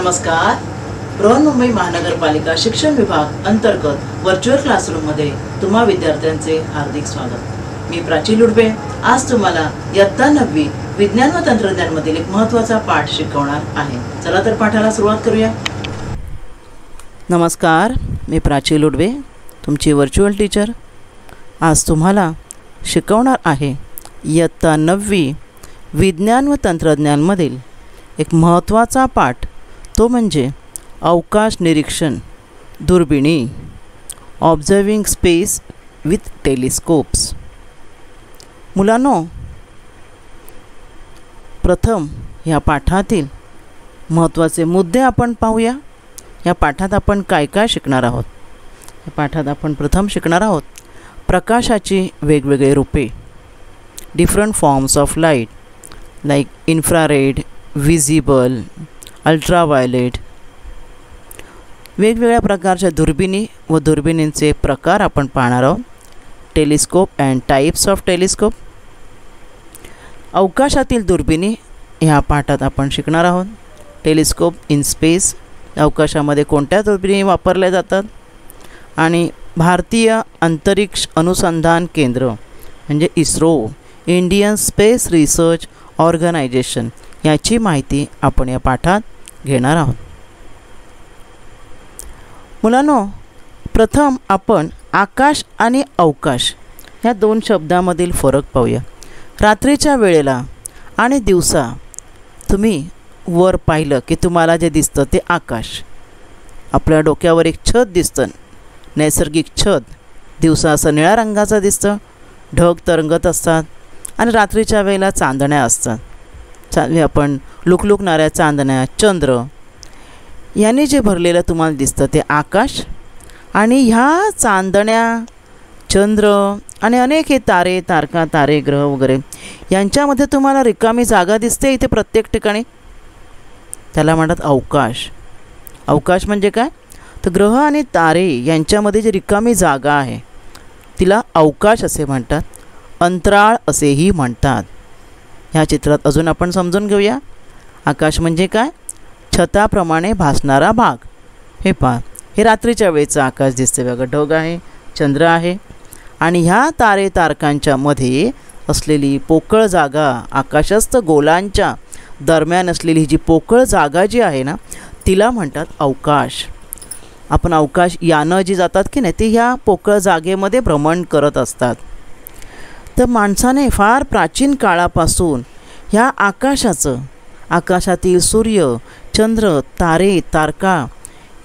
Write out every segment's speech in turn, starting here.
नमस्कार. बृहन्मुंबई महानगरपालिका शिक्षण विभाग अंतर्गत व्हर्च्युअल क्लासरूममध्ये तुम्हा विद्यार्थ्यांचे हार्दिक स्वागत. मी प्राची लुडबे आज तुम्हाला इयत्ता 9वी विज्ञान व तंत्रज्ञानमधील एक महत्त्वाचा पाठ शिकवणार आहे. चला तर पाठाला सुरुवात करूया. नमस्कार, मी प्राची लुडबे, तुमची व्हर्च्युअल टीचर. आज तुम्हाला शिकवणार आहे इयत्ता 9वी विज्ञान व तंत्रज्ञानमधील एक महत्त्वाचा पाठ, तो म्हणजे अवकाश निरीक्षण, दुर्बिणी, ऑब्झर्विंग स्पेस विथ टेलिस्कोप्स. मुलांनो, प्रथम या पाठातील महत्त्वाचे मुद्दे आपण पाहूया. या पाठात आपण काय काय शिकणार आहोत. या पाठात आपण प्रथम शिकणार आहोत प्रकाशाची वेगवेगळे रूपे, different forms of light like infrared, visible, ultraviolet. वेगवेगळ्या प्रकारच्या दुर्बिणी व दुर्बिणींचे प्रकार आपण पाहणार आहोत. Telescope and types of telescope. अवकाशातील दुर्बिणी ह्या पाठात आपण शिकणार आहोत. टेलिस्कोप इन स्पेस, अवकाशामध्ये कोणत्या दुर्बिणी वापरल्या जातात. आणि भारतीय अंतरिक्ष अनुसंधान केंद्र म्हणजे ISRO, Indian space research organisation, याची माहिती आपण या पाठात घेणार आहोत. मुलांनो, प्रथम आपण आकाश आणि अवकाश या दोन शब्दामधील फरक पाहूया. रात्रीच्या वेळेला आणि दिवसा तुम्ही वर पाहिलं की तुम्हाला जे दिसतं ते आकाश. आपल्या डोक्यावर एक छत दिसतं, नैसर्गिक छत. दिवसा असं निळ्या रंगाचं दिसतं, ढग तरंगत असतात आणि रात्रीच्या वेळेला चांदण्या असतात. आपण लुकलुकणाऱ्या चांदण्या, चंद्र याने जे भरलेलं तुम्हाला दिसतं ते आकाश. आणि ह्या चांदण्या, चंद्र आणि अनेक हे तारे, तारका, तारे, ग्रह वगैरे यांच्यामध्ये तुम्हाला रिकामी जागा दिसते इथे प्रत्येक ठिकाणी, त्याला म्हणतात अवकाश. अवकाश म्हणजे काय, तर ग्रह आणि तारे यांच्यामध्ये जी रिकामी जागा आहे तिला अवकाश असे म्हणतात. अंतराळ असेही म्हणतात. ह्या चित्रात अजून आपण समजून घेऊया. आकाश म्हणजे काय, छताप्रमाणे भासणारा भाग. हे पहा, हे रात्रीच्या वेळेचं आकाश दिसते बघा. ढग आहे, चंद्र आहे आणि ह्या तारे तारकांच्या मध्ये असलेली पोकळ जागा, आकाशस्थ गोलांच्या दरम्यान असलेली जी पोकळ जागा जी आहे ना, तिला म्हणतात अवकाश. आपण अवकाश यानं जी जातात की नाही, ती ह्या पोकळ जागेमध्ये भ्रमण करत असतात. तर माणसाने फार प्राचीन काळापासून ह्या आकाशाचं, आकाशातील सूर्य, चंद्र, तारे, तारका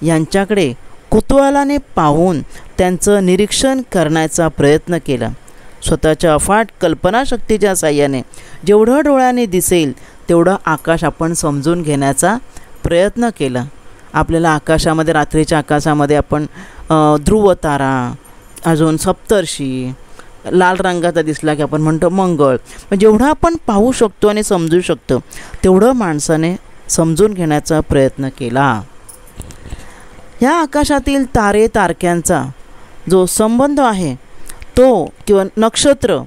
यांच्याकडे कुतूहलाने पाहून त्यांचं निरीक्षण करण्याचा प्रयत्न केला. स्वतःच्या अफाट कल्पनाशक्तीच्या साहाय्याने जेवढं डोळ्याने दिसेल तेवढं आकाश आपण समजून घेण्याचा प्रयत्न केला. आपल्याला आकाशामध्ये, रात्रीच्या आकाशामध्ये आपण ध्रुव तारा, अजून सप्तर्षी, लाल रंगाचा दिसला की आपण म्हणतो मंगळ. जेवढं आपण पाहू शकतो आणि समजू शकतो तेवढं माणसाने समजून घेण्याचा प्रयत्न केला. ह्या आकाशातील तारे तारक्यांचा जो संबंध आहे तो, किंवा नक्षत्र,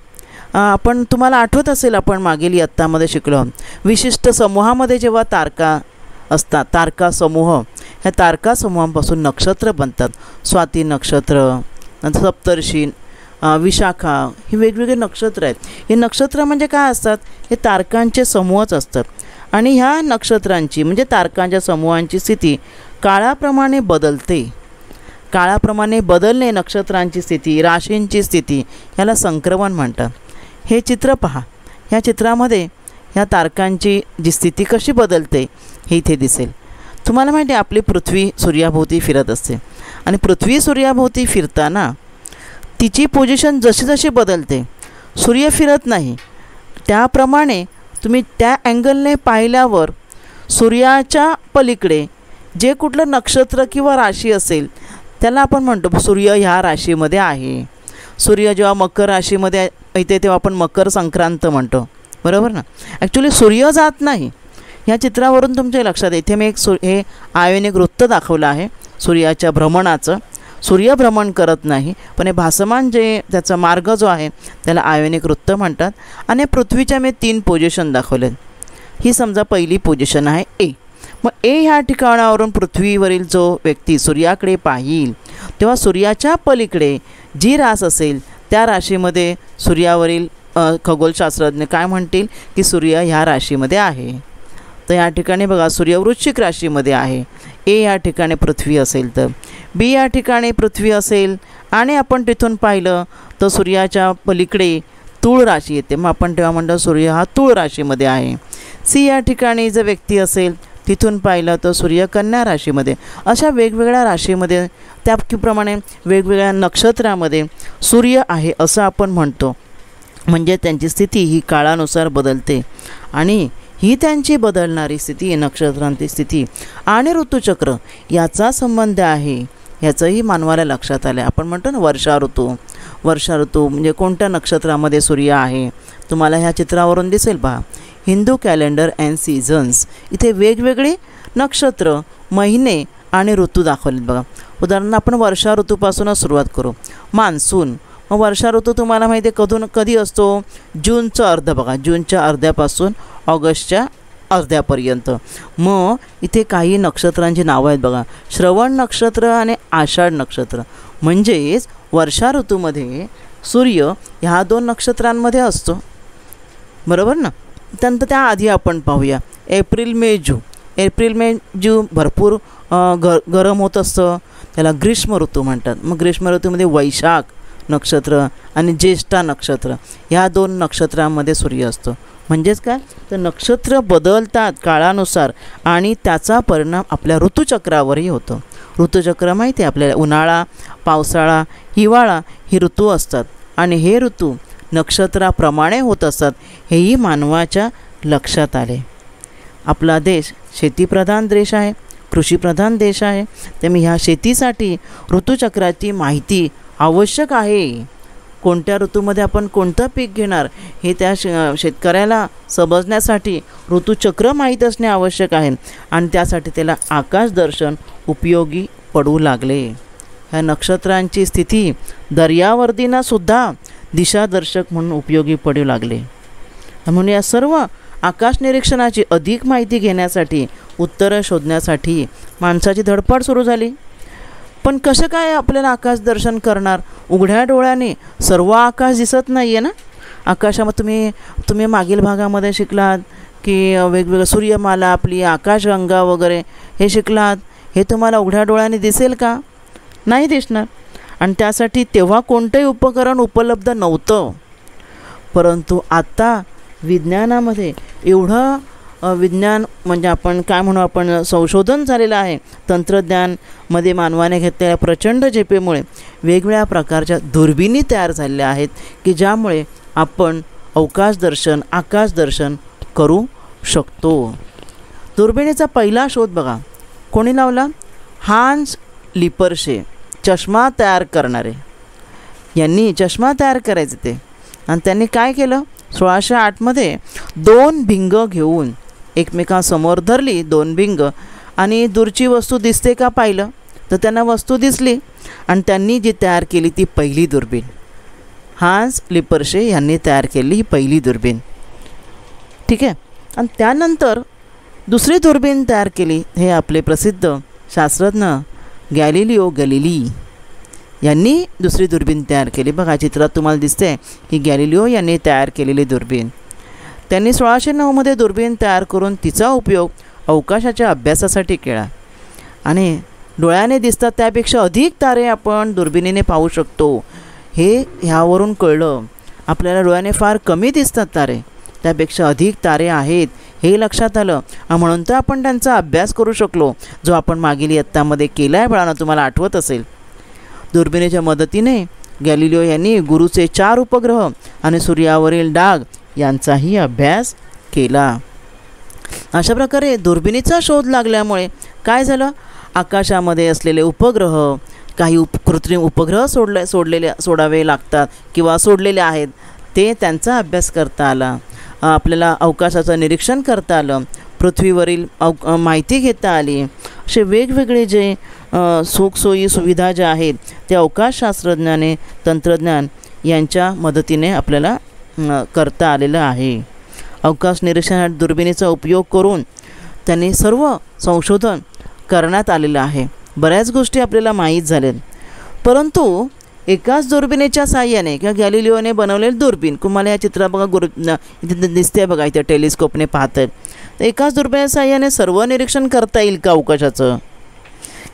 आपण तुम्हाला आठवत असेल आपण मागील इयत्तामध्ये शिकलो. विशिष्ट समूहामध्ये जेव्हा तारका असतात, तारका समूह, ह्या तारका समूहांपासून नक्षत्र बनतात. स्वाती नक्षत्र, सप्तर्षी, विशाखा, ही वेगवेगळे नक्षत्र आहेत. हे नक्षत्र म्हणजे काय असतात, हे तारकांचे समूहच असतात. आणि ह्या नक्षत्रांची म्हणजे तारकांच्या समूहांची स्थिती काळाप्रमाणे बदलते. काळाप्रमाणे बदलणे नक्षत्रांची स्थिती, राशींची स्थिती, ह्याला संक्रमण म्हणतात. हे चित्र पहा. ह्या चित्रामध्ये ह्या तारकांची जी स्थिती कशी बदलते हे इथे दिसेल. तुम्हाला माहिती आहे, आपली पृथ्वी सूर्याभोवती फिरत असते आणि पृथ्वी सूर्याभोवती फिरताना तिची पोझिशन जशी जशी बदलते, सूर्य फिरत नाही, त्याप्रमाणे तुम्ही त्या अँगलने पाहिल्यावर सूर्याच्या पलीकडे जे कुठलं नक्षत्र किंवा राशी असेल त्याला आपण म्हणतो सूर्य ह्या राशीमध्ये आहे. सूर्य जेव्हा मकर राशीमध्ये येते तेव्हा आपण मकर संक्रांत म्हणतो, बरोबर ना. ॲक्च्युली सूर्य जात नाही. ह्या चित्रावरून तुमच्या लक्षात येते, मी एक हे आयोनिक वृत्त दाखवलं आहे सूर्याच्या भ्रमणाचं. सूर्य भ्रमण करत नाही, पण हे भासमान जे त्याचा मार्ग जो आहे त्याला आयोनिक वृत्त म्हणतात. आणि पृथ्वीच्या मी 3 पोझिशन दाखवलेत. ही समजा पहिली पोझिशन आहे ए. मग ए ह्या ठिकाणावरून पृथ्वीवरील जो व्यक्ती सूर्याकडे पाहील तेव्हा सूर्याच्या पलीकडे जी रास असेल त्या राशीमध्ये सूर्यावरील खगोलशास्त्रज्ञ काय म्हणतील की सूर्य ह्या राशीमध्ये आहे. तर या ठिकाणी बघा सूर्य वृश्चिक राशीमध्ये आहे. ए या ठिकाणी पृथ्वी असेल तर बी या ठिकाणी पृथ्वी असेल आणि आपण तिथून पाहिलं तर सूर्याच्या पलीकडे तूळ राशी येते. मग आपण तेव्हा म्हणतो सूर्य हा तूळ राशीमध्ये आहे. सी या ठिकाणी जर व्यक्ती असेल तिथून पाहिलं तर सूर्य कन्या राशीमध्ये. अशा वेगवेगळ्या राशीमध्ये त्याप्रमाणे वेगवेगळ्या नक्षत्रामध्ये सूर्य आहे असं आपण म्हणतो. म्हणजे त्यांची स्थिती ही काळानुसार बदलते आणि ही त्यांची बदलणारी स्थिती नक्षत्रांची स्थिती आणि ऋतुचक्र याचा संबंध आहे ह्याचंही मानवाला लक्षात आलं. आपण म्हणतो ना वर्षा ऋतू म्हणजे कोणत्या नक्षत्रामध्ये सूर्य आहे तुम्हाला ह्या चित्रावरून दिसेल पहा. हिंदू कॅलेंडर अँड सीझन्स इथे वेगवेगळे नक्षत्र महिने आणि ऋतू दाखवलेत बघा. उदाहरणार्थ आपण वर्षा ऋतूपासूनच सुरुवात करू. मान्सून. मग वर्षा ऋतू तुम्हाला माहिती आहे कधी असतो जूनचं अर्ध बघा. जूनच्या अर्ध्यापासून ऑगस्टच्या अर्ध्यापर्यंत. मग इथे काही नक्षत्रांची नावं आहेत बघा. श्रवण नक्षत्र आणि आषाढ नक्षत्र. म्हणजेच वर्षा ऋतूमध्ये सूर्य ह्या 2 नक्षत्रांमध्ये असतो बरोबर ना. त्यानंतर त्याआधी आपण पाहूया एप्रिल मे जून भरपूर गरम होत असतं त्याला ग्रीष्म ऋतू म्हणतात. मग ग्रीष्म ऋतूमध्ये वैशाख नक्षत्र आणि ज्येष्ठा नक्षत्र ह्या 2 नक्षत्रांमध्ये सूर्य असतो. म्हणजेच काय तर नक्षत्र बदलतात काळानुसार आणि त्याचा परिणाम आपल्या ऋतुचक्रावरही होतो. ऋतुचक्र माहिती आहे आपल्याला उन्हाळा पावसाळा हिवाळा ही ऋतू असतात आणि हे ऋतू नक्षत्राप्रमाणे होत असतात हेही मानवाच्या लक्षात आले. आपला देश शेतीप्रधान देश आहे कृषीप्रधान देश आहे. त्यामुळे ह्या शेतीसाठी ऋतुचक्राची माहिती आवश्यक आहे. कोणत्या ऋतूमध्ये आपण कोणतं पीक घेणार हे त्या शेतकऱ्याला समजण्यासाठी ऋतुचक्र माहीत असणे आवश्यक आहे आणि त्यासाठी त्याला आकाशदर्शन उपयोगी पडू लागले. ह्या नक्षत्रांची स्थिती दर्यावर्दींनासुद्धा दिशादर्शक म्हणून उपयोगी पडू लागले. म्हणून या सर्व आकाश निरीक्षणाची अधिक माहिती घेण्यासाठी उत्तरं शोधण्यासाठी माणसाची धडपड सुरू झाली. पण कसं काय आपल्याला आकाश दर्शन करणार. उघड्या डोळ्याने सर्व आकाश दिसत नाही आहे ना. आकाशामध्ये तुम्ही मागील भागामध्ये शिकलात की वेगवेगळं सूर्यमाला आपली आकाशगंगा वगैरे हे शिकलात. हे तुम्हाला उघड्या डोळ्याने दिसेल का नाही दिसणार. आणि त्यासाठी तेव्हा कोणतंही उपकरण उपलब्ध नव्हतं. परंतु आता विज्ञानामध्ये एवढं विज्ञान म्हणजे आपण काय म्हणू आपण संशोधन झालेलं आहे. तंत्रज्ञानमध्ये मानवाने घेतलेल्या प्रचंड झेपेमुळे वेगवेगळ्या प्रकारच्या दुर्बिणी तयार झालेल्या आहेत की ज्यामुळे आपण अवकाशदर्शन आकाशदर्शन करू शकतो. दुर्बिणीचा पहिला शोध बघा कोणी लावला. हान्स लिपर्शे चष्मा तयार करणारे यांनी चष्मा तयार करायचे ते. आणि त्यांनी काय केलं 1608मध्ये 2 भिंग घेऊन एकमेकांसमोर धरली 2 भिंग आणि दूरची वस्तू दिसते का पाहिलं तर त्यांना वस्तू दिसली आणि त्यांनी जी तयार केली ती पहिली दुर्बीण. हान्स लिपर्शे यांनी तयार केली ही पहिली दुर्बीण. ठीक आहे. आणि त्यानंतर दुसरी दुर्बीण तयार केली हे आपले प्रसिद्ध शास्त्रज्ञ गॅलिलिओ गॅलिली यांनी दुसरी दुर्बीण तयार केली. बघा चित्रात तुम्हाला दिसते ही गॅलिलिओ यांनी तयार केलेली दुर्बीण. त्यांनी 1609मध्ये दुर्बीण तयार करून तिचा उपयोग अवकाशाच्या अभ्यासासाठी केला आणि डोळ्याने दिसतात त्यापेक्षा अधिक तारे आपण दुर्बिणीने पाहू शकतो हे ह्यावरून कळलं. आपल्याला डोळ्याने फार कमी दिसतात तारे त्यापेक्षा अधिक तारे आहेत हे लक्षात आलं. म्हणून तर आपण त्यांचा अभ्यास करू शकलो जो आपण मागील इयत्तामध्ये केला आहे बाळांनो तुम्हाला आठवत असेल. दुर्बिणीच्या मदतीने गॅलिलिओ यांनी गुरूचे 4 उपग्रह आणि सूर्यावरील डाग यांचाही अभ्यास केला. अशा प्रकारे दुर्बिणीचा शोध लागल्यामुळे काय झालं आकाशामध्ये असलेले उपग्रह काही कृत्रिम उपग्रह सोडावे लागतात किंवा सोडलेले आहेत ते त्यांचा अभ्यास करता आला. आपल्याला अवकाशाचं निरीक्षण करता आलं. पृथ्वीवरील माहिती घेता आली. असे वेगवेगळे जे सुखसोयी सुविधा ज्या आहेत त्या अवकाशशास्त्रज्ञाने तंत्रज्ञान यांच्या मदतीने आपल्याला करता आलेलं आहे. अवकाश निरीक्षणात दुर्बिणीचा उपयोग करून त्यांनी सर्व संशोधन करण्यात आलेलं आहे. बऱ्याच गोष्टी आपल्याला माहीत झाल्यात. परंतु एकाच दुर्बिणीच्या साहाय्याने किंवा गॅलिलिओने बनवलेली दुर्बीण, तुम्हाला या चित्रात बघा इथे दिसते बघा, इथे टेलिस्कोपने पाहत आहेत. तर एकाच दुर्बिणीच्या साहाय्याने सर्व निरीक्षण करता येईल का अवकाशाचं?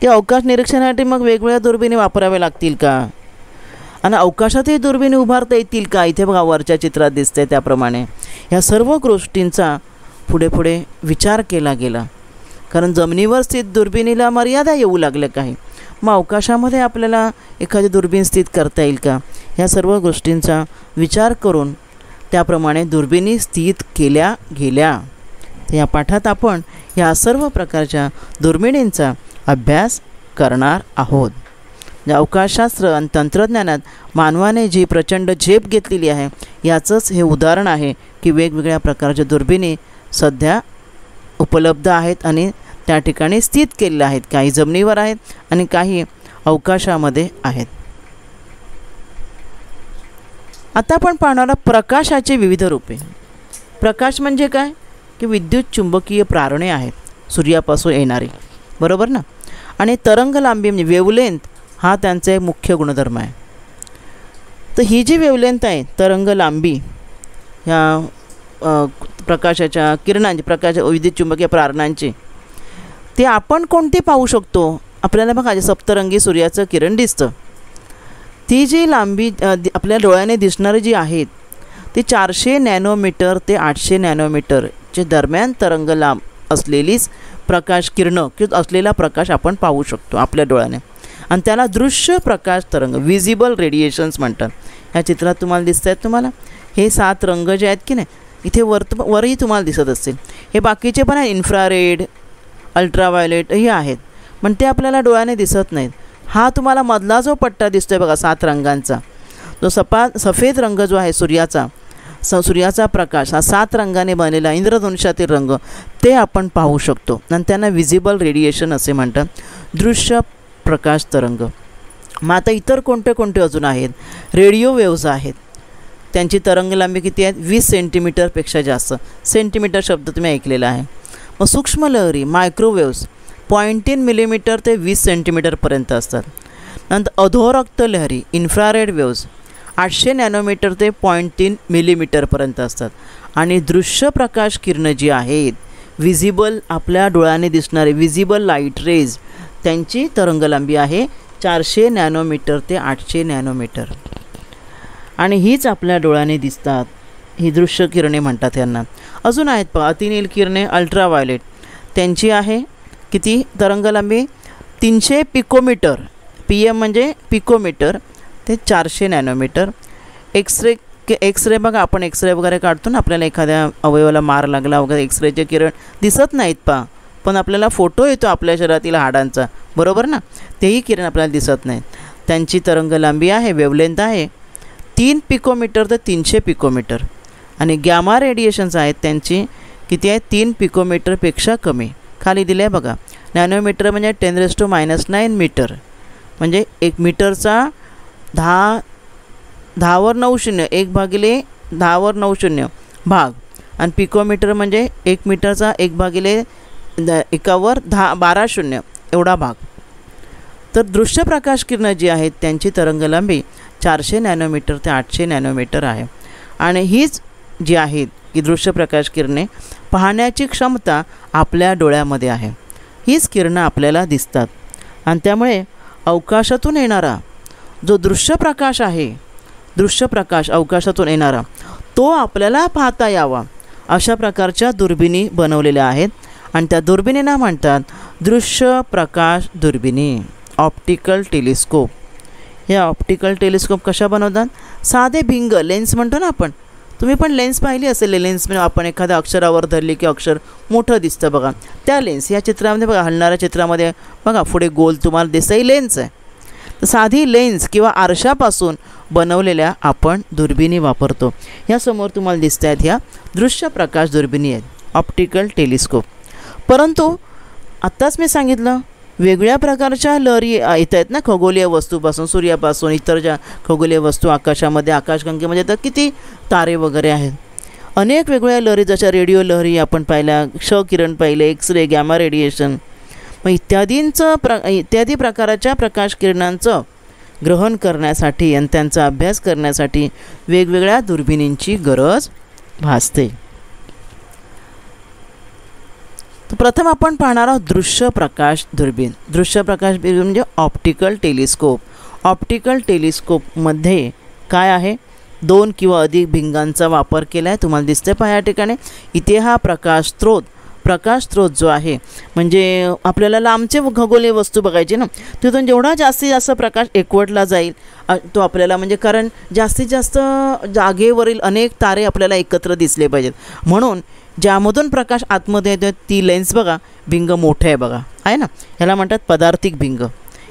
की अवकाश निरीक्षणासाठी मग वेगवेगळ्या दुर्बिणी वापराव्या लागतील का? आणि अवकाशातही दुर्बिणी उभारता येतील का? इथे बघा वरच्या चित्रात दिसते त्याप्रमाणे ह्या सर्व गोष्टींचा पुढे विचार केला गेला. कारण जमिनीवर स्थित दुर्बिणीला मर्यादा येऊ लागल्या काही, मग अवकाशामध्ये आपल्याला एखादी दुर्बीण स्थित करता येईल का? ह्या सर्व गोष्टींचा विचार करून त्याप्रमाणे दुर्बिणी स्थित केल्या गेल्या. तर या पाठात आपण या सर्व प्रकारच्या दुर्बिणींचा अभ्यास करणार आहोत. अवकाशशास्त्र आणि तंत्रज्ञानात मानवाने जी प्रचंड झेप घेतलेली आहे याचंच हे उदाहरण आहे की वेगवेगळ्या प्रकारच्या दुर्बिणी सध्या उपलब्ध आहेत आणि त्या ठिकाणी स्थित केलेल्या आहेत. काही जमिनीवर आहेत आणि काही अवकाशामध्ये आहेत. आता आपण पाहणार प्रकाशाचे विविध रूपे. प्रकाश म्हणजे काय? की विद्युत चुंबकीय प्रारणे आहेत सूर्यापासून येणारी, बरोबर ना. आणि तरंग लांबी म्हणजे वेवलेंथ हा त्यांचा एक मुख्य गुणधर्म आहे. तर ही जी वेवलेंथ आहे, तरंग लांबी, ह्या प्रकाशाच्या किरणांची, प्रकाश विद्युत चुंबकीय प्रारणांची, ते आपण कोणती पाहू शकतो? आपल्याला बघा सप्तरंगी सूर्याचं किरण दिसतं. ती जी लांबी आपल्या डोळ्याने दिसणारी जी आहेत ती 400 नॅनोमीटर ते 800 नॅनोमीटरचे दरम्यान तरंग लांब असलेलीच प्रकाश किरणं किंवा असलेला प्रकाश आपण पाहू शकतो आपल्या डोळ्याने. आणि त्याला दृश्य प्रकाश तरंग, विजिबल रेडिएशन्स म्हणतात. ह्या चित्रात तुम्हाला दिसत आहेत. तुम्हाला हे 7 रंग जे आहेत की नाही, इथे वरही तुम्हाला दिसत असतील. हे बाकीचे पण आहे, इन्फ्रारेड, अल्ट्राव्हायोलेट हे आहेत, पण ते आपल्याला डोळ्याने दिसत नाहीत. हा तुम्हाला मधला जो पट्टा दिसतोय बघा 7 रंगांचा, जो सफेद रंग जो आहे सूर्याचा प्रकाश हा 7 रंगाने बनलेला इंद्रधनुष्यातील रंग, ते आपण पाहू शकतो आणि त्यांना विजिबल रेडिएशन असे म्हणतात, दृश्य प्रकाश तरंग. मग आता इतर कोणते कोणते अजून आहेत? रेडिओ वेव्ज आहेत. त्यांची तरंग लांबी किती आहेत? 20 सेंटीमीटरपेक्षा जास्त. सेंटीमीटर शब्द तुम्ही ऐकलेला आहे. मग सूक्ष्म लहरी मायक्रोवेव्ज 0.3 मिलीमीटर ते 20 सेंटीमीटरपर्यंत असतात. नंतर अधोरक्त लहरी इन्फ्रारेड वेव्ज 800 नॅनोमीटर ते 0.3 मिलीमीटरपर्यंत असतात. आणि दृश्य प्रकाश किरणं जी आहेत, विजिबल आपल्या डोळ्याने दिसणारे विजिबल लाईट रेज, त्यांची तरंगलांबी आहे 400 नॅनोमीटर ते 800 नॅनोमीटर. आणि हीच आपल्या डोळ्याने दिसतात, ही दृश्य किरणे म्हणतात यांना. अजून आहेत पहा अतिनील किरणे, अल्ट्राव्हायोलेट, त्यांची आहे किती तरंगलांबी? 300 पिकोमीटर, PM म्हणजे पिकोमीटर, ते 400 नॅनोमीटर. एक्सरे बघा, आपण एक्सरे वगैरे काढतो ना, आपल्याला एखाद्या अवयवाला मार लागला वगैरे, एक्सरेचे किरण दिसत नाहीत पहा, पण आपल्याला फोटो येतो आपल्या शरीरातील हाडांचा, बरोबर ना, तेही किरण आपल्याला दिसत नाहीत. त्यांची तरंगलांबी आहे, वेवलेंथ आहे 3 पिकोमीटर ते 300 पिकोमीटर. आणि गॅमा रेडिएशन्स आहेत त्यांची किती आहे? 3 पिकोमीटरपेक्षा कमी. खाली दिले आहे बघा, नॅनोमीटर म्हणजे 10⁻⁹ मीटर, म्हणजे 1 मीटरचा 10⁻⁹ 1/10⁻⁹ भाग. आणि पिकोमीटर म्हणजे 1 मीटरचा 1/1/1012 एवढा भाग. तर दृश्य प्रकाश किरणं जी आहेत त्यांची तरंगलांबी 400 नॅनोमीटर ते 800 नॅनोमीटर आहे. आणि हीच जी आहेत की दृश्य प्रकाश किरणे पाहण्याची क्षमता आपल्या डोळ्यामध्ये आहे. हीच किरणं आपल्याला दिसतात. आणि त्यामुळे अवकाशातून येणारा जो दृश्य प्रकाश आहे, दृश्य प्रकाश अवकाशातून येणारा, तो आपल्याला पाहता यावा अशा प्रकारच्या दुर्बिणी बनवलेल्या आहेत. आणि त्या दुर्बिणींना म्हणतात दृश्य प्रकाश दुर्बिणी, ऑप्टिकल टेलिस्कोप. या ऑप्टिकल टेलिस्कोप कशा बनवतात? साधे भिंग लेन्स म्हणतो ना आपण, तुम्ही पण लेन्स पाहिली असेल. लेन्स म्हणजे आपण एखाद्या अक्षरावर धरली की अक्षर मोठं दिसतं बघा, त्या लेन्स. या चित्रामध्ये बघा, हलणाऱ्या चित्रामध्ये बघा पुढे गोल तुम्हाला दिसतं, ही लेन्स आहे. तर साधी लेन्स किंवा आरशापासून बनवलेल्या आपण दुर्बिणी वापरतो. ह्यासमोर तुम्हाला दिसत आहेत ह्या दृश्य प्रकाश दुर्बिणी आहेत, ऑप्टिकल टेलिस्कोप. परंतु आत्ताच मी सांगितलं वेगळ्या प्रकारच्या लहरी येत आहेत ना खगोलीय वस्तूपासून, सूर्यापासून, इतर ज्या खगोलीय वस्तू आकाशामध्ये, आकाशगंगेमध्ये तर किती तारे वगैरे आहेत. अनेक वेगवेगळ्या लहरी, जशा रेडिओ लहरी आपण पाहिल्या, क्ष किरण पाहिले, एक्सरे, गॅमा रेडिएशन, मग इत्यादी प्रकाराच्या प्रकाश किरणांचं ग्रहण करण्यासाठी आणि त्यांचा अभ्यास करण्यासाठी वेगवेगळ्या दुर्बिणींची गरज भासते. तर प्रथम आपण पाहणार आहोत दृश्य प्रकाश दुर्बीण. दृश्य प्रकाश दुर्बीण म्हणजे ऑप्टिकल टेलिस्कोप. ऑप्टिकल टेलिस्कोपमध्ये काय आहे, 2 किंवा अधिक भिंगांचा वापर केला आहे. तुम्हाला दिसते पहा या ठिकाणी. इथे हा प्रकाश स्रोत जो आहे, म्हणजे आपल्याला लांबचे खगोलीय वस्तू बघायची ना, तिथून जेवढा जास्तीत जास्त प्रकाश एकवटला जाईल तो आपल्याला, म्हणजे कारण जास्तीत जास्त जागेवरील अनेक तारे आपल्याला एकत्र दिसले पाहिजेत, म्हणून ज्यामधून प्रकाश आतमध्ये येतो ती लेन्स बघा, भिंग मोठे आहे बघा, आहे ना, ह्याला म्हणतात पदार्थिक भिंग.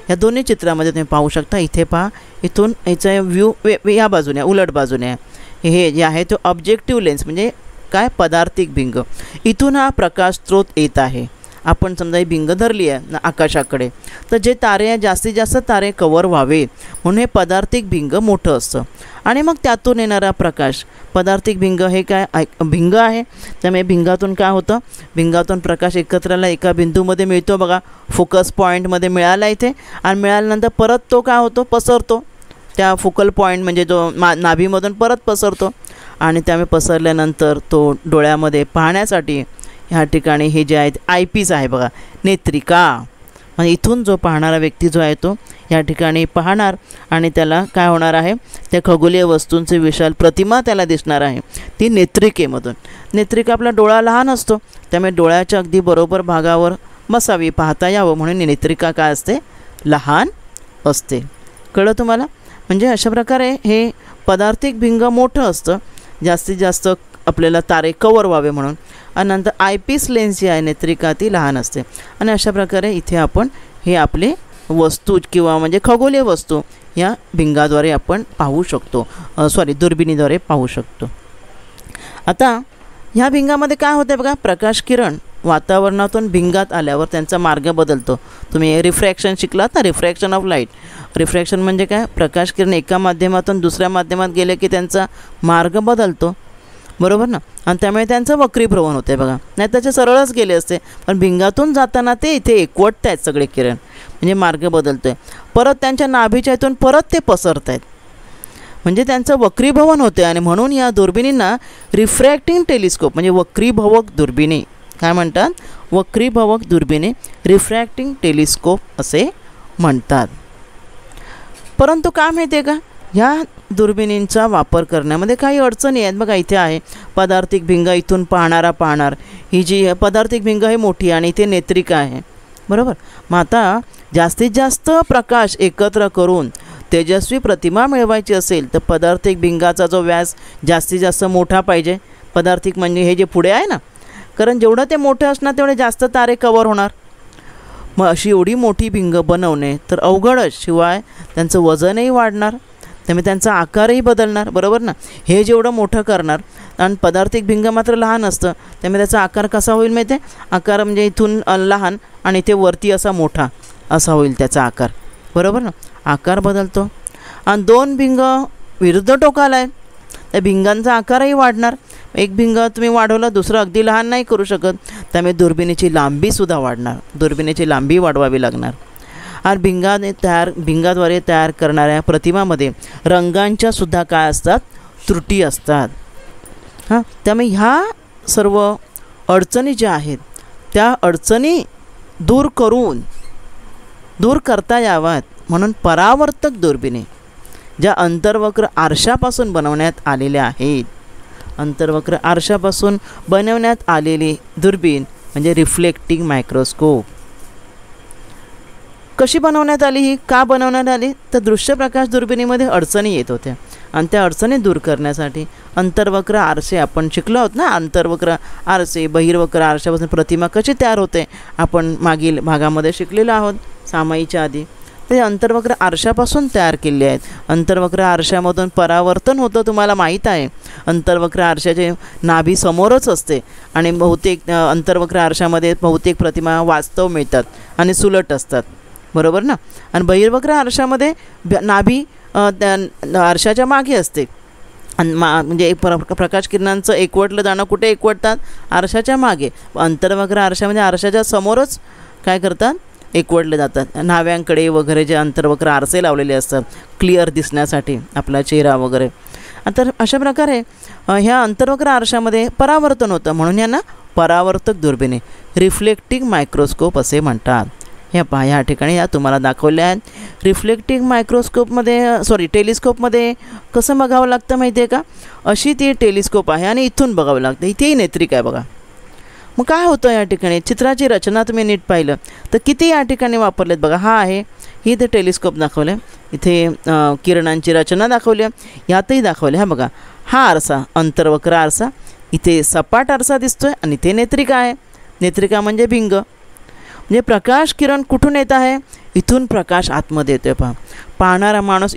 या दोन्ही चित्रामध्ये तुम्ही पाहू शकता. इथे पहा, इथून याचा व्ह्यू या बाजूने, उलट बाजूने आहे. हे जे आहे तो ऑब्जेक्टिव्ह लेन्स म्हणजे काय, पदार्थिक भिंग. इथून हा प्रकाश स्रोत येत आहे. आपण समजा ही भिंग धरली आहे आकाशाकडे, तर जे तारे जास्तीत जास्त तारे कवर व्हावे म्हणून हे पदार्थिक भिंग मोठं असतं, आणि मग त्यातून येणारा प्रकाश, पदार्थिक भिंग हे काय भिंग आहे, त्यामुळे भिंगातून काय होतं, भिंगातून प्रकाश एकत्रला एका बिंदूमध्ये मिळतो बघा, फोकस पॉईंटमध्ये मिळाला इथे, आणि मिळाल्यानंतर परत तो काय होतो, पसरतो त्या फोकल पॉईंट म्हणजे जो नाभीमधून परत पसरतो, आणि त्यामुळे पसरल्यानंतर तो डोळ्यामध्ये पाहण्यासाठी ह्या ठिकाणी हे जे आहेत आयपीस आहे बघा, नेत्रिका, म्हणजे इथून जो पाहणारा व्यक्ती जो आहे तो या ठिकाणी पाहणार, आणि त्याला काय होणार आहे, त्या खगोलीय वस्तूंची विशाल प्रतिमा त्याला दिसणार आहे, ती नेत्रिकेमधून. नेत्रिका, आपला डोळा लहान असतो, त्यामुळे डोळ्याच्या अगदी बरोबर भागावर बसावी, पाहता यावं म्हणून नेत्रिका काय असते, लहान असते. कळलं तुम्हाला? म्हणजे अशा प्रकारे हे पदार्थिक भिंग मोठं असतं, जास्तीत जास्त आपल्याला तारे कवर व्हावे म्हणून, आणि नंतर आयपीस लेन्स जी आहे नेत्रिका ती लहान असते. आणि अशा प्रकारे इथे आपण हे आपले वस्तू किंवा म्हणजे खगोलीय वस्तू या भिंगाद्वारे आपण पाहू शकतो, दुर्बिणीद्वारे पाहू शकतो. आता ह्या भिंगामध्ये काय होतं बघा, प्रकाश किरण वातावरणातून भिंगात आल्यावर त्यांचा मार्ग बदलतो. तुम्ही रिफ्रॅक्शन शिकलात ना, रिफ्रॅक्शन ऑफ लाईट. रिफ्रॅक्शन म्हणजे काय, प्रकाश किरण एका माध्यमातून दुसऱ्या माध्यमात गेले की त्यांचा मार्ग बदलतो, बरोबर ना, आणि त्यामुळे त्यांचं वक्रीभ्रमण होते बघा, नाही त्याचे सरळच गेले असते, पण भिंगातून जाताना ते इथे एकवटत आहेत सगळे किरण, म्हणजे मार्ग बदलतो आहे, परत त्यांच्या नाभीच्या इथून परत ते पसरत आहेत, म्हणजे त्यांचं वक्रीभवन होते. आणि म्हणून या दुर्बिणींना रिफ्रॅक्टिंग टेलिस्कोप म्हणजे वक्रीभवक दुर्बिणी काय म्हणतात, वक्रीभवक दुर्बिणी, रिफ्रॅक्टिंग टेलिस्कोप असे म्हणतात. परंतु काय माहिती आहे का, ह्या दुर्बिणींचा वापर करण्यामध्ये काही अडचणी आहेत बघा. इथे आहे पदार्थिक भिंग, इथून पाहणार, ही जी पदार्थिक भिंग आहे मोठी, आणि इथे नेत्रिका आहे, बरोबर. मग आता जास्तीत जास्त प्रकाश एकत्र करून तेजस्वी प्रतिमा मिळवायची असेल तर पदार्थिक भिंगाचा जो व्यास जास्तीत जास्त मोठा पाहिजे. पदार्थिक म्हणजे हे जे पुढे आहे ना, कारण जेवढं ते मोठं असणार तेवढे जास्त तारे कवर होणार. मग अशी एवढी मोठी भिंग बनवणे तर अवघडच, शिवाय त्यांचं वजनही वाढणार, त्यामुळे त्यांचा आकारही बदलणार, बरोबर ना. हे जेवढं मोठं करणार, आणि पदार्थिक भिंग मात्र लहान असतं, त्यामुळे त्याचा आकार कसा होईल माहिती आहे, आकार म्हणजे इथून लहान आणि इथे वरती असा मोठा असा होईल त्याचा आकार, बरोबर ना. आकार बदलतो, आणि 2 भिंग विरुद्ध टोकाला आहे, त्या भिंगांचा आकारही वाढणार. एक भिंग तुम्ही वाढवलं, दुसरं अगदी लहान नाही करू शकत, त्यामुळे दुर्बिणीची लांबीसुद्धा वाढणार, दुर्बिणीची लांबी वाढवावी लागणार. आणि भिंगाद्वारे तयार करणाऱ्या प्रतिमामध्ये रंगांच्या सुद्धा काय असतात, त्रुटी असतात. त्यामुळे ह्या सर्व अडचणी ज्या आहेत त्या अडचणी दूर करता याव्यात म्हणून परावर्तक दुर्बिणी ज्या अंतर्वक्र आरशापासून बनवण्यात आलेल्या आहेत, अंतर्वक्र आरशापासून बनवण्यात आलेली दुर्बीण म्हणजे रिफ्लेक्टिंग मायक्रोस्कोप. कशी बनवण्यात आली, ही का बनवण्यात आली, तर दृश्य प्रकाश दुर्बिणीमध्ये अडचणी येत होत्या, आणि त्या अडचणी दूर करण्यासाठी अंतर्वक्र आरसे आपण शिकलो आहोत ना. अंतर्वक्र आरसे, बहिर्वक्र आरशापासून प्रतिमा कशी तयार होते आपण मागील भागामध्ये शिकलेलो आहोत सामाईच्या आधी. ते अंतर्वक्र आरशापासून तयार केले आहेत. अंतर्वक्र आरशामधून परावर्तन होतं, तुम्हाला माहीत आहे. अंतर्वक्र आरशाचे नाभी समोरच असते, आणि बहुतेक अंतर्वक्र आरशामध्ये बहुतेक प्रतिमा वास्तव मिळतात आणि सुलट असतात, बरोबर ना. आणि बहिर्वक्र आरशामध्ये नाभी आरशाच्या मागे असते, म्हणजे प्रकाश किरणांचं एकवटलं जाणं कुठे एकवटतात? आरशाच्या मागे. अंतर्वक्र आरशामध्ये आरशाच्या समोरच काय करतात? एकवटले जातात. न्हाव्यांकडे वगैरे जे अंतर्वक्र आरसे लावलेले असतात क्लिअर दिसण्यासाठी आपला चेहरा वगैरे. तर अशा प्रकारे ह्या अंतर्वक्र आरशामध्ये परावर्तन होतं, म्हणून यांना परावर्तक दुर्बिणी रिफ्लेक्टिंग मायक्रोस्कोप असे म्हणतात. ह्या पहा, ह्या ठिकाणी या तुम्हाला दाखवल्या आहेत. रिफ्लेक्टिंग मायक्रोस्कोपमध्ये टेलिस्कोपमध्ये कसं बघावं लागतं माहिती आहे का? अशी ती टेलिस्कोप आहे आणि इथून बघावं लागतं. इथेही नेत्रिक आहे बघा. मग काय होतं या ठिकाणी? चित्राची रचना तुम्ही नीट पाहिलं तर किती या ठिकाणी वापरलेत बघा. हा आहे, ही इथे टेलिस्कोप दाखवलं आहे, इथे किरणांची रचना दाखवली आहे, यातही दाखवले. हा बघा, हा आरसा अंतर्वक्र आरसा, इथे सपाट आरसा दिसतोय आणि इथे नेत्रिका आहे. नेत्रिका म्हणजे भिंग. म्हणजे प्रकाश किरण कुठून येत आहे? इथून प्रकाश आतमध्ये येतोय. पहा, पाहणारा माणूस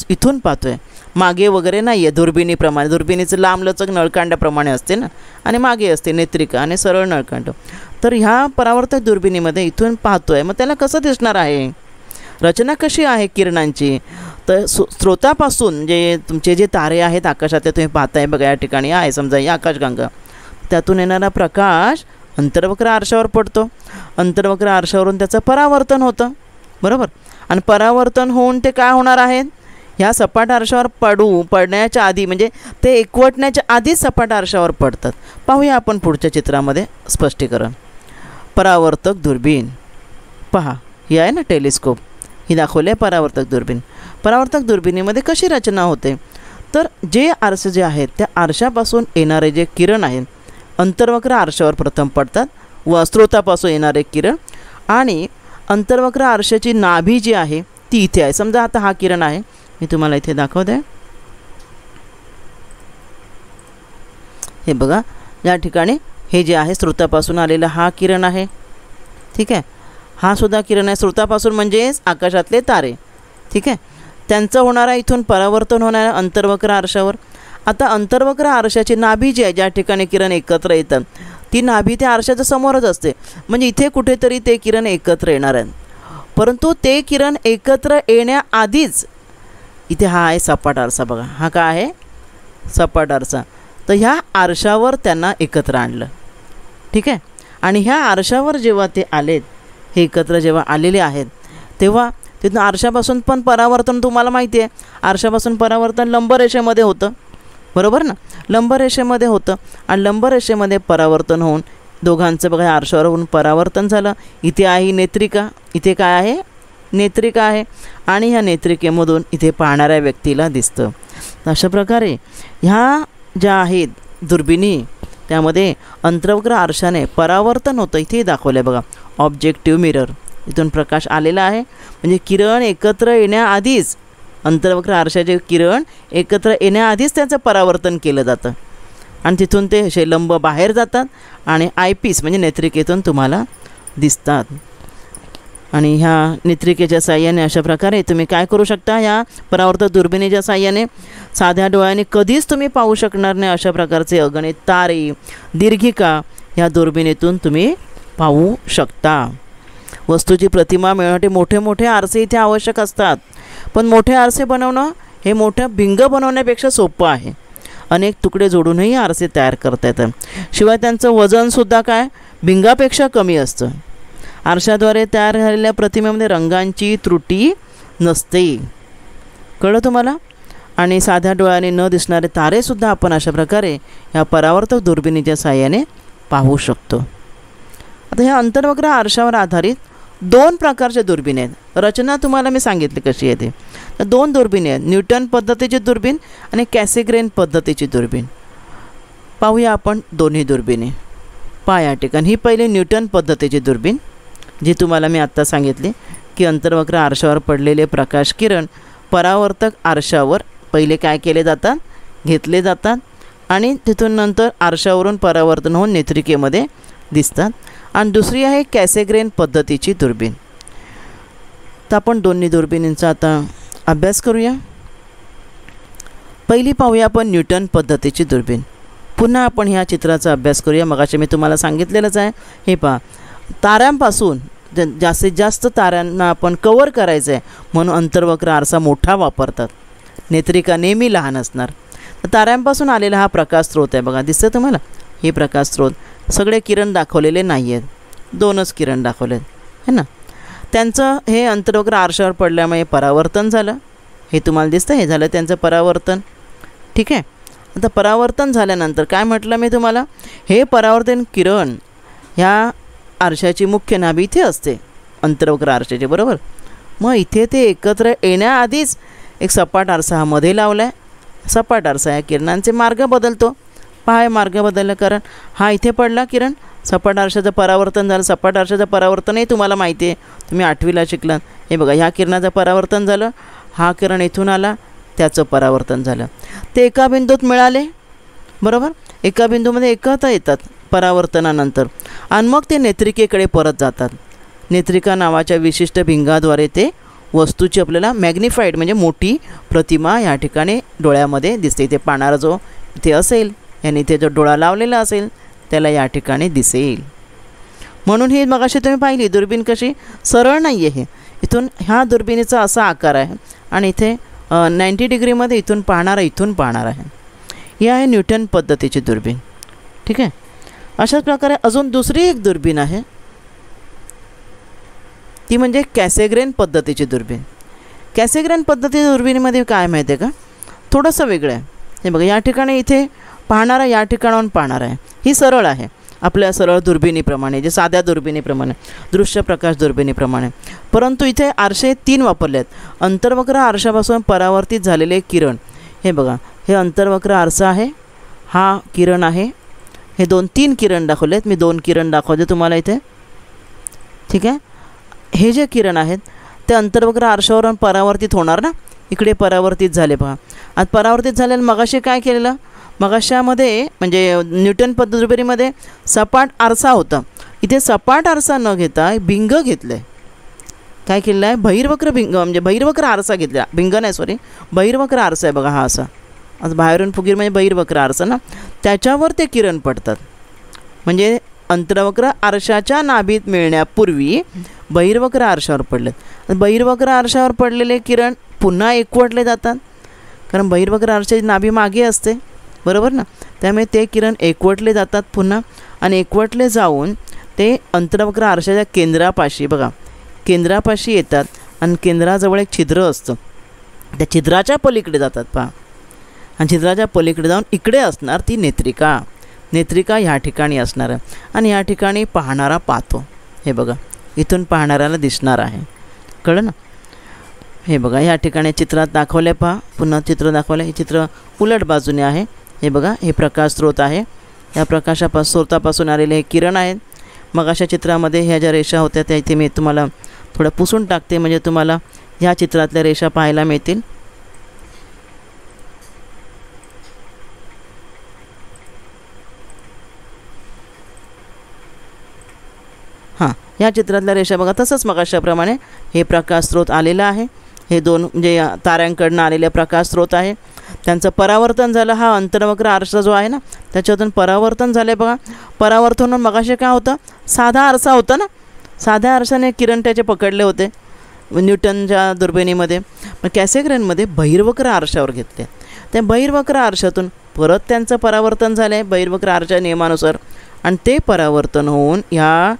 इथून पाहतोय, मागे वगैरे नाही आहे. दुर्बिणीप्रमाणे, दुर्बिणीचं लांबलचक नळकांड्याप्रमाणे असते ना, आणि मागे असते नेत्रिका आणि सरळ नळकांड. तर ह्या परावर्तक दुर्बिणीमध्ये इथून पाहतोय, मग त्याला कसं दिसणार आहे? रचना कशी आहे किरणांची? तर स्रोतापासून जे तुमचे जे तारे आहेत आकाशात ते तुम्ही पाहताय बघा. या ठिकाणी आहे समजा ही आकाशगंगा, त्यातून येणारा प्रकाश अंतर्वक्र आरशावर पडतो. अंतर्वक्र आरशावरून त्याचं परावर्तन होतं, बरोबर. आणि परावर्तन होऊन ते काय होणार आहेत? ह्या सपाट आरशावर पडण्याच्या आधी, म्हणजे ते एकवटण्याच्या आधीच सपाट आरशावर पडतात. पाहूया आपण पुढच्या चित्रामध्ये स्पष्टीकरण. परावर्तक दुर्बीण पहा, ही आहे ना टेलिस्कोप, ही दाखवली आहे परावर्तक दुर्बीण. परावर्तक दुर्बिणीमध्ये कशी रचना होते? तर जे आरसे जे आहेत त्या आरशापासून येणारे जे किरण आहेत अंतर्वक्र आरशावर प्रथम पडतात, व स्रोतापासून येणारे किरण, आणि अंतर्वक्र आरशाची नाभी जी आहे ती इथे आहे. समजा आता हा किरण आहे, मी तुम्हाला इथे दाखवते. हे बघा, या ठिकाणी हे जे आहे स्रोतापासून आलेला हा किरण आहे, ठीक आहे. हा सुद्धा किरण आहे स्रोतापासून, म्हणजेच आकाशातले तारे, ठीक आहे. त्यांचं होणारा इथून परावर्तन होणाऱ्या अंतर्वक्र आरशावर. आता अंतर्वक्र आरशाची नाभी जी आहे, ज्या ठिकाणी किरण एकत्र येतात, ती नाभी त्या आरशाच्या समोरच असते. म्हणजे इथे कुठेतरी ते किरण एकत्र येणार आहेत. परंतु ते किरण एकत्र येण्याआधीच इथे हा आहे सपाट आरसा बघा. हा काय आहे? सपाट आरसा. तर ह्या आरशावर त्यांना एकत्र आणलं, ठीक आहे. आणि ह्या आरशावर जेव्हा ते आलेत, हे एकत्र जेव्हा आलेले आहेत, तेव्हा तिथून आरशापासून पण परावर्तन तुम्हाला माहिती आहे. आरशापासून परावर्तन लंबरेषेमध्ये होतं, बरोबर ना. लंबरेषेमध्ये होतं आणि लंबरेषेमध्ये परावर्तन होऊन दोघांचं बघा आरशावरून परावर्तन झालं. इथे आहे नेत्रिका, इथे काय आहे? नेत्रिका आहे. आणि ह्या नेत्रिकेमधून इथे पाहणाऱ्या व्यक्तीला दिसतं. अशा प्रकारे ह्या ज्या आहेत दुर्बिणी, त्यामध्ये अंतर्वक्र आरशाने परावर्तन होतं. इथे दाखवलं आहे बघा, ऑब्जेक्टिव्ह मिरर. इथून प्रकाश आलेला आहे, म्हणजे किरण एकत्र येण्याआधीच, अंतर्वक्र आरशाचे किरण एकत्र येण्याआधीच त्याचं परावर्तन केलं जातं आणि तिथून ते असे लंब बाहेर जातात आणि आयपीस म्हणजे नेत्रिकेतून तुम्हाला दिसतात. आणि ह्या नेत्रिकेच्या साह्याने अशा प्रकारे तुम्ही काय करू शकता? ह्या परावर्तक दुर्बिणीच्या साह्याने साध्या डोळ्याने कधीच तुम्ही पाहू शकणार नाही अशा प्रकारचे अगणित तारे, दीर्घिका ह्या दुर्बिणीतून तुम्ही पाहू शकता. वस्तूची प्रतिमा मिळवण्यासाठी मोठे मोठे आरसे इथे आवश्यक असतात, पण मोठे आरसे बनवणं हे मोठ्या भिंग बनवण्यापेक्षा सोपं आहे. अनेक तुकडे जोडूनही आरसे तयार करता येतात. शिवाय त्यांचं वजनसुद्धा काय भिंगापेक्षा कमी असतं. आरशाद्वारे तयार झालेल्या प्रतिमेमध्ये रंगांची त्रुटी नसते. कळलं तुम्हाला? आणि साध्या डोळ्याने न दिसणारे तारेसुद्धा आपण अशा प्रकारे ह्या परावर्तक दुर्बिणीच्या साहाय्याने पाहू शकतो. आता ह्या अंतर्वक्र आरशावर आधारित दोन प्रकारच्या दुर्बिणी आहेत. रचना तुम्हाला मी सांगितली कशी आहे ते. तर दोन दुर्बिणी आहेत, न्यूटन पद्धतीची दुर्बीण आणि कॅसेग्रेन पद्धतीची दुर्बीण. पाहूया आपण दोन्ही दुर्बिणी. पहा या ठिकाणी ही पहिली न्यूटन पद्धतीची दुर्बीण, जी तुम्हाला मी आत्ता सांगितली की अंतर्वक्र आरशावर पडलेले प्रकाश किरण परावर्तक आरशावर पहिले काय केले जातात? घेतले जातात आणि तिथून नंतर आरशावरून परावर्तन होऊन नेत्रिकेमध्ये दिसतात. आणि दुसरी आहे कॅसेग्रेन पद्धतीची दुर्बीण. तर आपण दोन्ही दुर्बिणींचा आता अभ्यास करूया. पहिली पाहूया आपण न्यूटन पद्धतीची दुर्बीण. पुन्हा आपण ह्या चित्राचा अभ्यास करूया. मगाशी मी तुम्हाला सांगितलेलंच आहे. हे पहा, ताऱ्यांपासून जास्तीत जास्त ताऱ्यांना आपण कवर करायचं आहे म्हणून अंतर्वक्र आरसा मोठा वापरतात. नेत्रिका नेहमी लहान असणार. तर ताऱ्यांपासून आलेला हा प्रकाश स्रोत आहे बघा, दिसतं तुम्हाला हे प्रकाश स्रोत. सगळे किरण दाखवलेले नाही आहेत, 2च किरण दाखवले आहेत है ना. त्यांचं हे अंतर्वक्र आरशावर पडल्यामुळे परावर्तन झालं, हे तुम्हाला दिसतं, हे झालं त्यांचं परावर्तन. ठीक आहे. आता परावर्तन झाल्यानंतर काय म्हटलं मी तुम्हाला, हे परावर्तन किरण ह्या आरशाची मुख्य नाभी इथे असते, अंतर्वक्र आरशाची, बरोबर. मग इथे ते एकत्र येण्याआधीच एक सपाट आरसा हा मध्ये लावला आहे. सपाट आरसा या किरणांचे मार्ग बदलतो. पहा हे मार्ग बदललं, कारण हा इथे पडला किरण, सपाट आरशाचं परावर्तन झालं. सपाट आरशाचं परावर्तनही तुम्हाला माहिती आहे, तुम्ही 8वीला शिकलात. हे बघा, ह्या किरणाचं परावर्तन झालं, हा किरण इथून आला, त्याचं परावर्तन झालं. ते एका बिंदूत मिळाले, बरोबर. एका बिंदूमध्ये एकत्र येतात परावर्तनानंतर आणि मग ते नेत्रिकेकडे परत जातात. नेत्रिका नावाच्या विशिष्ट भिंगाद्वारे ते वस्तूची आपल्याला मॅग्निफाईड म्हणजे मोठी प्रतिमा या ठिकाणी डोळ्यामध्ये दिसते. इथे पाहणारा जो इथे असेल, याने इथे जो डोळा लावलेला असेल त्याला या ठिकाणी दिसेल. म्हणून ही मगाशी तुम्ही पाहिली दुर्बीण कशी सरळ नाही आहे. इथून ह्या दुर्बिणीचा असा आकार आहे आणि इथे 90 डिग्रीमध्ये इथून पाहणार आहे. ही आहे न्यूटन पद्धतीची दुर्बीण. ठीक आहे. अशाच प्रकारे अजून दुसरी एक दुर्बीण आहे, ती म्हणजे कॅसेग्रेन पद्धतीची दुर्बीण. कॅसेग्रेन पद्धतीच्या दुर्बिणीमध्ये काय माहिती आहे का, थोडंसं वेगळं आहे. हे बघा, या ठिकाणी इथे पाहणारा या ठिकाणाहून पाहणार आहे. ही सरळ आहे आपल्या सरळ दुर्बिणीप्रमाणे, जे साध्या दुर्बिणीप्रमाणे, दृश्य प्रकाश दुर्बिणीप्रमाणे. परंतु इथे आरसे 3 वापरले आहेत. अंतर्वक्र आरशापासून परावर्तित झालेले किरण, हे बघा, हे अंतर्वक्र आरसा आहे, हा किरण आहे. हे 2-3 किरण दाखवले आहेत, मी 2 किरण दाखवते तुम्हाला इथे. ठीक आहे. हे जे किरण आहेत ते अंतर्वक्र आरशावरून परावर्तित होणार ना, इकडे परावर्तित झाले पहा. आज परावर्तित झालेलं मगाशी काय केलेलं, मगाशामध्ये म्हणजे न्यूटन पद्धतीमध्ये सपाट आरसा होता. इथे सपाट आरसा न घेता भिंग घेतलं आहे. काय केलेलं आहे, बहिर्वक्र भिंग म्हणजे बहिर्वक्र आरसा घेतला, भिंग नाही सॉरी, बहिर्वक्र आरसा आहे बघा हा असा. आज बाहेरून फुगीर म्हणजे बहिर्वक्र आरसा ना, त्याच्यावर ते किरण पडतात. म्हणजे अंतर्वक्र आरशाच्या नाभीत मिळण्यापूर्वी बहिर्वक्र आरशावर पडलेत. बहिर्वक्र आरशावर पडलेले किरण पुन्हा एकवटले जातात, कारण बहिर्वक्र आरशाची नाभी मागे असते, बरोबर ना. त्यामुळे ते किरण एकवटले जातात पुन्हा, आणि एकवटले जाऊन ते अंतर्वक्र आरशाच्या केंद्रापाशी बघा, केंद्रापाशी येतात आणि केंद्राजवळ एक छिद्र असतं, त्या छिद्राच्या पलीकडे जातात पहा. आणि छिद्राच्या पलीकडे जाऊन इकडे असणार ती नेत्रिका. नेत्रिका ह्या ठिकाणी असणार आहे आणि ह्या ठिकाणी पाहणारा पाहतो. हे बघा, इथून पाहणाऱ्याला दिसणार आहे, कळलं ना. हे बघा, ह्या ठिकाणी चित्रात दाखवले पहा, पुन्हा चित्र दाखवलं. हे चित्र उलट बाजूने आहे. हे बघा, हे प्रकाश स्रोत आहे, या स्रोतापासून आलेले हे किरण आहेत. मग अशा चित्रामध्ये ह्या ज्या रेषा होत्या त्या इथे मी तुम्हाला थोडं पुसून टाकते, म्हणजे तुम्हाला ह्या चित्रातल्या रेषा पाहायला मिळतील. हां, ह्या चित्रातल्या रेषा बघा, तसंच मग अशाप्रमाणे हे प्रकाश स्रोत आलेला आहे. हे 2 म्हणजे ताऱ्यांकडनं आलेले प्रकाश स्रोत आहे, त्यांचं परावर्तन झालं. हा अंतर्वक्र आरसा जो आहे ना, त्याच्यातून परावर्तन झाले बघा. परावर्तन मगाशी काय होतं, साधा आरसा होता ना, साध्या आरशाने किरण त्याचे पकडले होते न्यूटनच्या दुर्बिणीमध्ये. मग कॅसेग्रेनमध्ये बहिर्वक्र आरशावर घेतले, त्या बहिर्वक्र आरशातून परत त्यांचं परावर्तन झालं आहे बहिर्वक्र आरशा नियमानुसार, आणि ते परावर्तन होऊन ह्या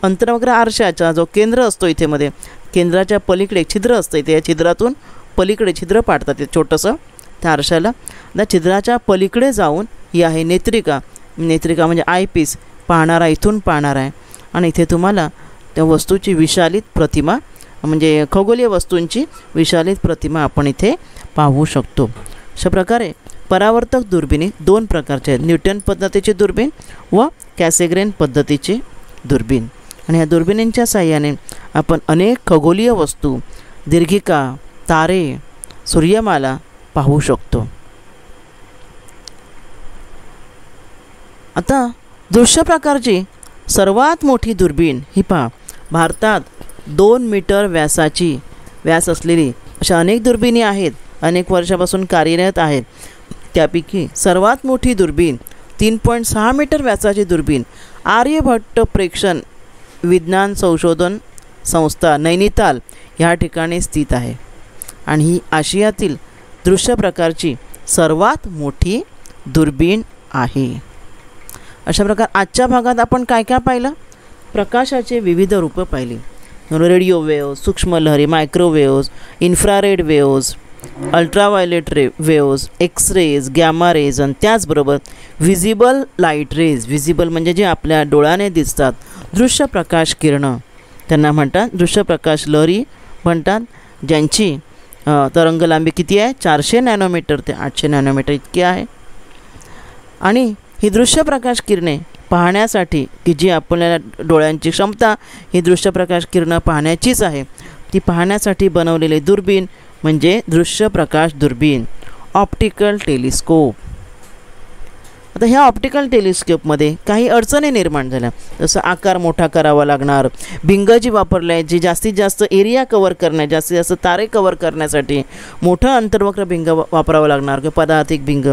अंतर्वक्र आरशाचा जो केंद्र असतो इथे मध्ये, केंद्राच्या पलीकडे छिद्र असतं इथे, या छिद्रातून पलीकडे छिद्र पाडतात ते छोटंसं त्या आरशाला. त्या छिद्राच्या पलीकडे जाऊन ही आहे नेत्रिका. नेत्रिका म्हणजे आयपीस, पाहणारा इथून पाहणार आहे. आणि इथे तुम्हाला त्या वस्तूची विशालित प्रतिमा म्हणजे खगोलीय वस्तूंची विशालित प्रतिमा आपण इथे पाहू शकतो. अशा प्रकारे परावर्तक दुर्बिणी 2 प्रकारचे आहेत, न्यूटन पद्धतीची दुर्बीण व कॅसेग्रेन पद्धतीची दुर्बीण. आणि ह्या दुर्बिणींच्या साहाय्याने आपण अनेक खगोलीय वस्तू, दीर्घिका, तारे, सूर्यमाला पाहू शकतो. आता दृश्य प्रकारची सर्वात मोठी दुर्बीण ही पहा, भारतात 2 मीटर व्यास असलेली अशा अनेक दुर्बिणी आहेत, अनेक वर्षापासून कार्यरत आहेत. त्यापैकी सर्वात मोठी दुर्बीण 3.6 मीटर व्यासाची दुर्बीण आर्यभट्ट प्रेक्षण विज्ञान संशोधन संस्था नैनिताल ह्या ठिकाणी स्थित आहे. आणि ही आशियातील दृश्य प्रकारची सर्वात मोठी दुर्बीण आहे. अशा प्रकारे आजच्या भागात आपण काय काय पाहिलं? प्रकाशाचे विविध रूपं पाहिली. रेडिओ वेव्स, सूक्ष्मलहरी, microwaves, infrared waves, ultraviolet waves, X rays, gamma rays आणि त्याचबरोबर व्हिजिबल लाईट रेज. व्हिजिबल म्हणजे जे आपल्या डोळ्याने दिसतात, दृश्य प्रकाश किरणं त्यांना म्हणतात दृश्य प्रकाश लहरी म्हणतात, ज्यांची तरंगलांबी किती आहे? 400 नॅनोमीटर ते 800 नॅनोमीटर इतकी आहे. आणि ही दृश्य प्रकाश किरणे पाहण्यासाठी की जी आपल्याला डोळ्यांची क्षमता ही दृश्य प्रकाश किरणं पाहण्याचीच आहे, ती पाहण्यासाठी बनवलेले दुर्बीण म्हणजे दृश्य प्रकाश दुर्बीण, ऑप्टिकल टेलिस्कोप. आता ह्या ऑप्टिकल टेलिस्कोपमध्ये काही अडचणी निर्माण झाल्या. जसं आकार मोठा करावा लागणार, भिंग जी वापरली आहे जी जास्तीत जास्त एरिया कवर करण्या, जास्तीत जास्त तारे कवर करण्यासाठी मोठं अंतर्वक्र भिंग वापरावं लागणार किंवा पदार्थिक भिंग.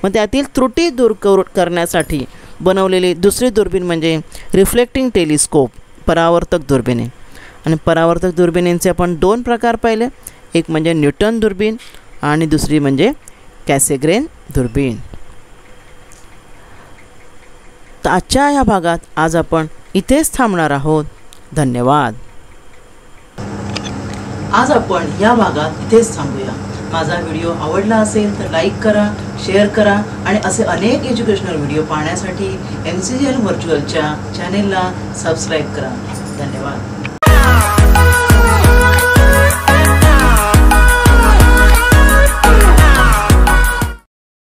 मग त्यातील त्रुटी दूर करण्यासाठी बनवलेली दुसरी दुर्बीण म्हणजे रिफ्लेक्टिंग टेलिस्कोप, परावर्तक दुर्बिणी. आणि परावर्तक दुर्बिणींचे आपण 2 प्रकार पाहिले, एक म्हणजे न्यूटन दुर्बीण आणि दुसरी म्हणजे कॅसेग्रेन दुर्बीण. तर आजच्या या भागात आज आपण इथेच थांबणार आहोत. धन्यवाद. आज आपण या भागात इथेच थांबूया. माझा व्हिडिओ आवडला असेल तर लाईक करा, शेअर करा आणि असे अनेक एज्युकेशनल व्हिडिओ पाहण्यासाठी MCGL व्हर्च्युअलच्या चॅनेलला सबस्क्राईब करा. धन्यवाद.